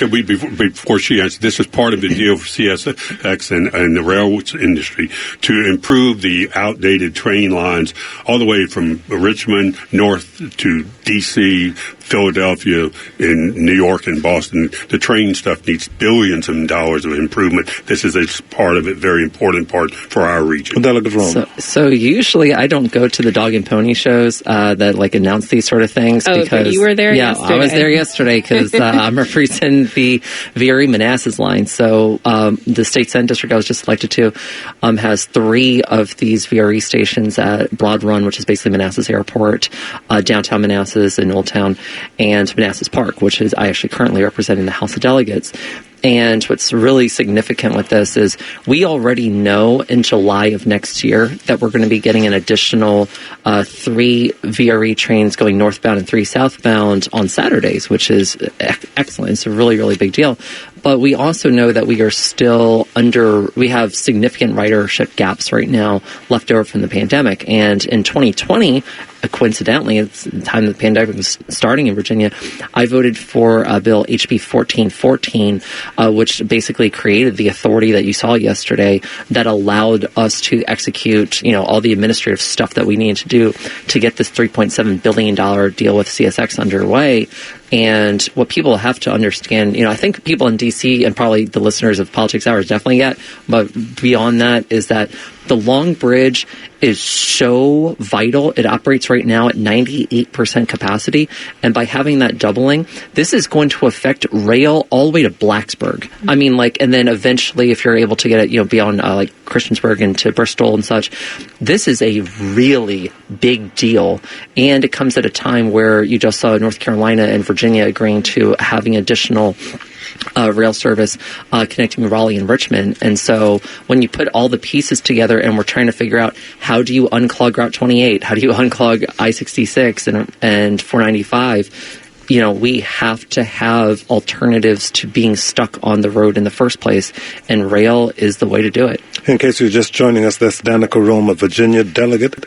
before she answers, this is part of the deal for CSX and the railroad industry to improve the outdated train lines all the way from Richmond north to D.C., Philadelphia, in New York and Boston. The train stuff needs billions of dollars of improvement. This is a part of it, very important part for our region. So usually I don't go to the dog and pony shows that like announce these sort of things. Oh, because but you were there yesterday. I was there yesterday because I'm representing the VRE Manassas line. So the state Senate district I was just elected to has 3 of these VRE stations at Broad Run, which is basically Manassas Airport, downtown Manassas in Old Town, and Manassas Park, which is I actually currently representing the House of Delegates. And what's really significant with this is we already know in July of next year that we're going to be getting an additional 3 VRE trains going northbound and 3 southbound on Saturdays, which is excellent. It's a really, really big deal. But we also know that we are still we have significant ridership gaps right now left over from the pandemic. And in 2020, coincidentally, it's the time the pandemic was starting in Virginia, I voted for Bill HB 1414, which basically created the authority that you saw yesterday that allowed us to execute, all the administrative stuff that we needed to do to get this $3.7 billion deal with CSX underway. And what people have to understand, I think people in D.C. and probably the listeners of Politics Hours definitely get, but beyond that is that the Long Bridge is so vital. It operates right now at 98% capacity. And by having that doubling, this is going to affect rail all the way to Blacksburg. I mean, and then eventually if you're able to get it, beyond Christiansburg and to Bristol and such, this is a really big deal. And it comes at a time where you just saw North Carolina and Virginia agreeing to having additional rail service connecting Raleigh and Richmond. And so when you put all the pieces together and we're trying to figure out how do you unclog Route 28, how do you unclog I-66 and 495, we have to have alternatives to being stuck on the road in the first place, and rail is the way to do it. In case you're just joining us, that's Danica Roem, a Virginia delegate.